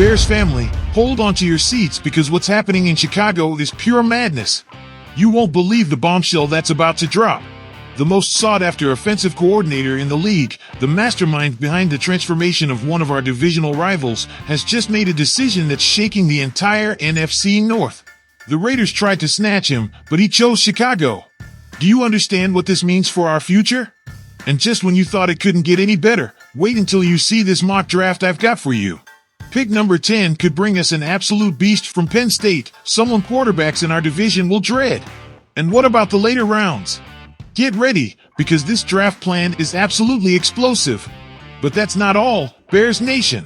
Bears family, hold on to your seats because what's happening in Chicago is pure madness. You won't believe the bombshell that's about to drop. The most sought-after offensive coordinator in the league, the mastermind behind the transformation of one of our divisional rivals, has just made a decision that's shaking the entire NFC North. The Raiders tried to snatch him, but he chose Chicago. Do you understand what this means for our future? And just when you thought it couldn't get any better, wait until you see this mock draft I've got for you. Pick number 10 could bring us an absolute beast from Penn State, someone quarterbacks in our division will dread. And what about the later rounds? Get ready, because this draft plan is absolutely explosive. But that's not all, Bears Nation.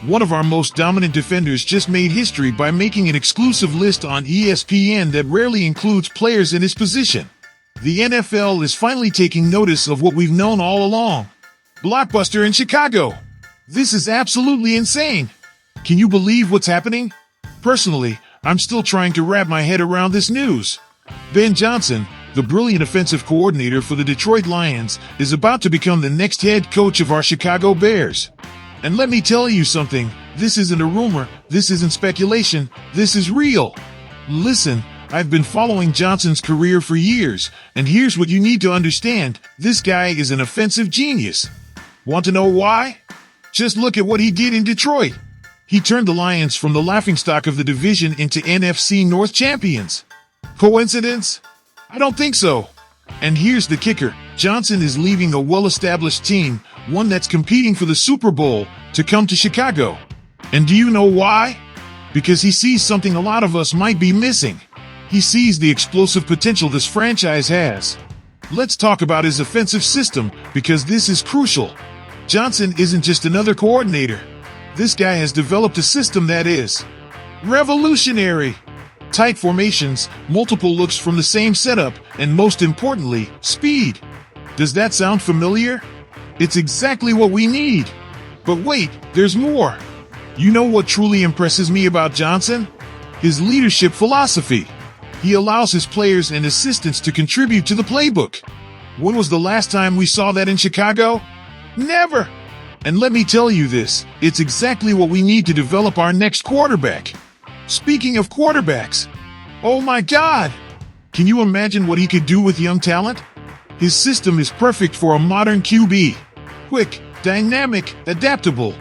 One of our most dominant defenders just made history by making an exclusive list on ESPN that rarely includes players in his position. The NFL is finally taking notice of what we've known all along. Blockbuster in Chicago. This is absolutely insane. Can you believe what's happening? Personally, I'm still trying to wrap my head around this news. Ben Johnson, the brilliant offensive coordinator for the Detroit Lions, is about to become the next head coach of our Chicago Bears. And let me tell you something, this isn't a rumor, this isn't speculation, this is real. Listen, I've been following Johnson's career for years, and here's what you need to understand, this guy is an offensive genius. Want to know why? Just look at what he did in Detroit. He turned the Lions from the laughingstock of the division into NFC North champions. Coincidence? I don't think so. And here's the kicker. Johnson is leaving a well-established team, one that's competing for the Super Bowl, to come to Chicago. And do you know why? Because he sees something a lot of us might be missing. He sees the explosive potential this franchise has. Let's talk about his offensive system, because this is crucial. Johnson isn't just another coordinator. This guy has developed a system that is revolutionary. Tight formations, multiple looks from the same setup, and most importantly, speed. Does that sound familiar? It's exactly what we need. But wait, there's more. You know what truly impresses me about Johnson? His leadership philosophy. He allows his players and assistants to contribute to the playbook. When was the last time we saw that in Chicago? Never! And let me tell you this, it's exactly what we need to develop our next quarterback. Speaking of quarterbacks, oh my God! Can you imagine what he could do with young talent? His system is perfect for a modern QB. Quick, dynamic, adaptable.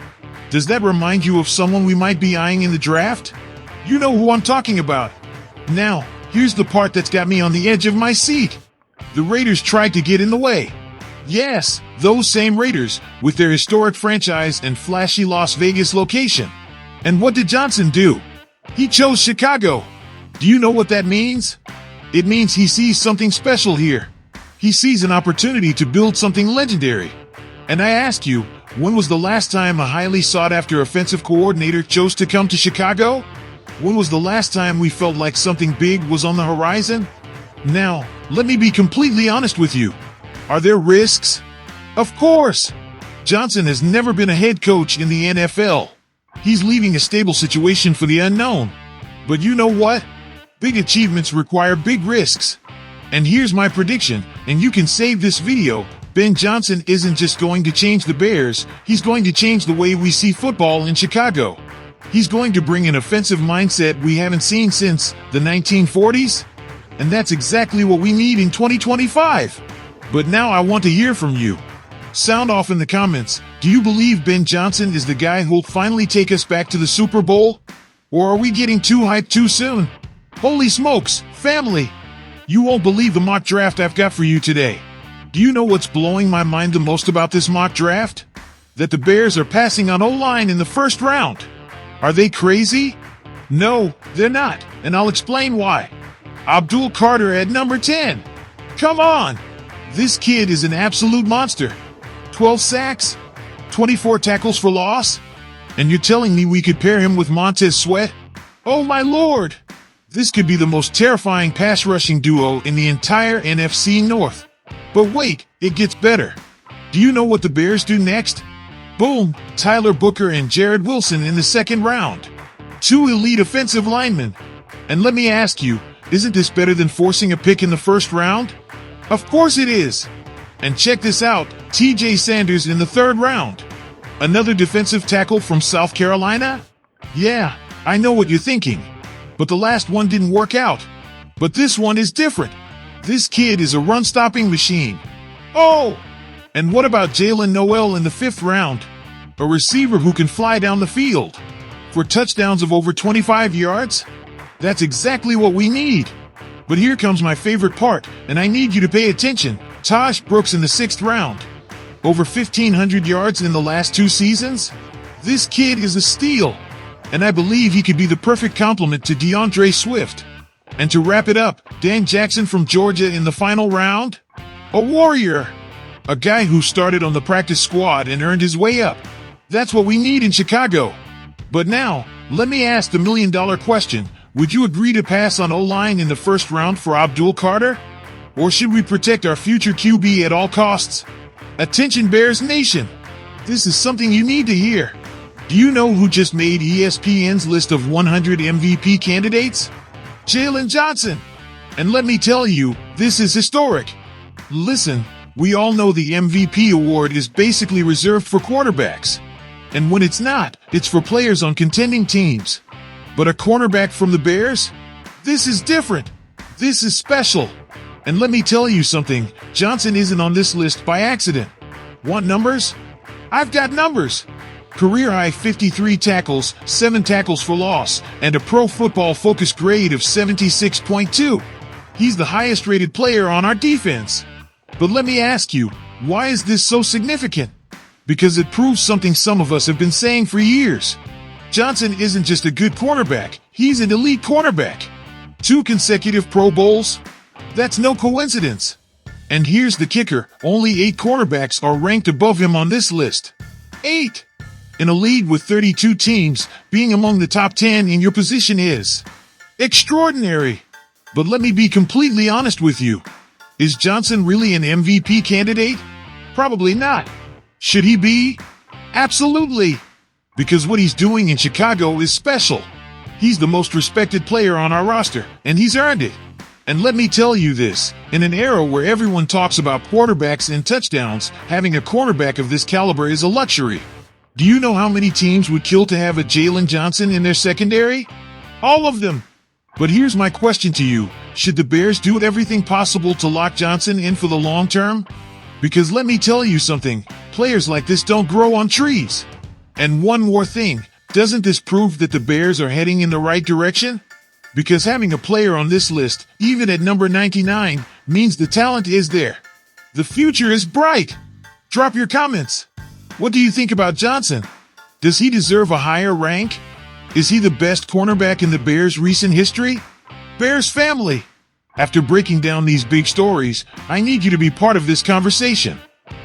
Does that remind you of someone we might be eyeing in the draft? You know who I'm talking about. Now, here's the part that's got me on the edge of my seat. The Raiders tried to get in the way. Yes, those same Raiders, with their historic franchise and flashy Las Vegas location. And what did Johnson do? He chose Chicago. Do you know what that means? It means he sees something special here. He sees an opportunity to build something legendary. And I ask you, when was the last time a highly sought-after offensive coordinator chose to come to Chicago? When was the last time we felt like something big was on the horizon? Now, let me be completely honest with you. Are there risks? Of course! Johnson has never been a head coach in the NFL. He's leaving a stable situation for the unknown. But you know what? Big achievements require big risks. And here's my prediction, and you can save this video. Ben Johnson isn't just going to change the Bears, he's going to change the way we see football in Chicago. He's going to bring an offensive mindset we haven't seen since the 1940s. And that's exactly what we need in 2025. But now I want to hear from you. Sound off in the comments. Do you believe Ben Johnson is the guy who'll finally take us back to the Super Bowl? Or are we getting too hyped too soon? Holy smokes, family! You won't believe the mock draft I've got for you today. Do you know what's blowing my mind the most about this mock draft? That the Bears are passing on O-line in the first round. Are they crazy? No, they're not, and I'll explain why. Abdul Carter at number 10. Come on! This kid is an absolute monster. 12 sacks, 24 tackles for loss, and you're telling me we could pair him with Montez Sweat? Oh my lord! This could be the most terrifying pass rushing duo in the entire NFC North. But wait, it gets better. Do you know what the Bears do next? Boom, Tyler Booker and Jared Wilson in the second round. 2 elite offensive linemen. And let me ask you, isn't this better than forcing a pick in the first round? Of course it is. And check this out, TJ Sanders in the third round. Another defensive tackle from South Carolina? Yeah, I know what you're thinking. But the last one didn't work out. But this one is different. This kid is a run-stopping machine. Oh! And what about Jaylen Noel in the 5th round? A receiver who can fly down the field. For touchdowns of over 25 yards? That's exactly what we need. But here comes my favorite part, and I need you to pay attention. Tosh Brooks in the 6th round. Over 1,500 yards in the last 2 seasons? This kid is a steal. And I believe he could be the perfect complement to DeAndre Swift. And to wrap it up, Dan Jackson from Georgia in the final round? A warrior! A guy who started on the practice squad and earned his way up. That's what we need in Chicago. But now, let me ask the million-dollar question. Would you agree to pass on O-line in the 1st round for Abdul Carter? Or should we protect our future QB at all costs? Attention Bears Nation! This is something you need to hear. Do you know who just made ESPN's list of 100 MVP candidates? Jaylen Johnson. And let me tell you, this is historic. Listen, we all know the MVP award is basically reserved for quarterbacks. And when it's not, it's for players on contending teams. But a cornerback from the Bears? This is different. This is special. And let me tell you something, Johnson isn't on this list by accident. Want numbers? I've got numbers. Career high 53 tackles, 7 tackles for loss, and a Pro Football Focus grade of 76.2. He's the highest rated player on our defense. But let me ask you, why is this so significant? Because it proves something some of us have been saying for years. Johnson isn't just a good cornerback, he's an elite cornerback. 2 consecutive Pro Bowls? That's no coincidence. And here's the kicker, only 8 cornerbacks are ranked above him on this list. 8! In a league with 32 teams, being among the top 10 in your position is extraordinary. But let me be completely honest with you. Is Johnson really an MVP candidate? Probably not. Should he be? Absolutely. Because what he's doing in Chicago is special. He's the most respected player on our roster, and he's earned it. And let me tell you this, in an era where everyone talks about quarterbacks and touchdowns, having a cornerback of this caliber is a luxury. Do you know how many teams would kill to have a Jaylen Johnson in their secondary? All of them. But here's my question to you. Should the Bears do everything possible to lock Johnson in for the long term? Because let me tell you something, players like this don't grow on trees. And one more thing, doesn't this prove that the Bears are heading in the right direction? Because having a player on this list, even at number 99, means the talent is there. The future is bright. Drop your comments. What do you think about Johnson? Does he deserve a higher rank? Is he the best cornerback in the Bears' recent history? Bears family! After breaking down these big stories, I need you to be part of this conversation.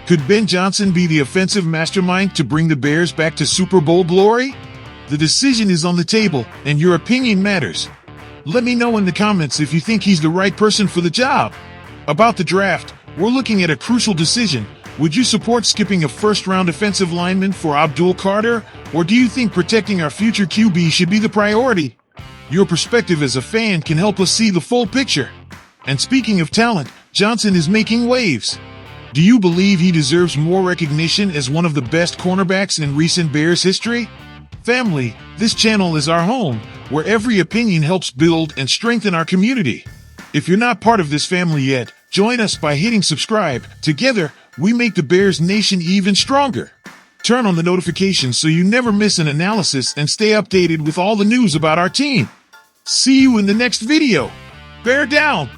Could Ben Johnson be the offensive mastermind to bring the Bears back to Super Bowl glory? The decision is on the table, and your opinion matters. Let me know in the comments if you think he's the right person for the job. About the draft, we're looking at a crucial decision. Would you support skipping a 1st-round offensive lineman for Abdul Carter, or do you think protecting our future QB should be the priority? Your perspective as a fan can help us see the full picture. And speaking of talent, Johnson is making waves. Do you believe he deserves more recognition as one of the best cornerbacks in recent Bears history? Family, this channel is our home, where every opinion helps build and strengthen our community. If you're not part of this family yet, join us by hitting subscribe. Together, we make the Bears Nation even stronger. Turn on the notifications so you never miss an analysis and stay updated with all the news about our team. See you in the next video. Bear down!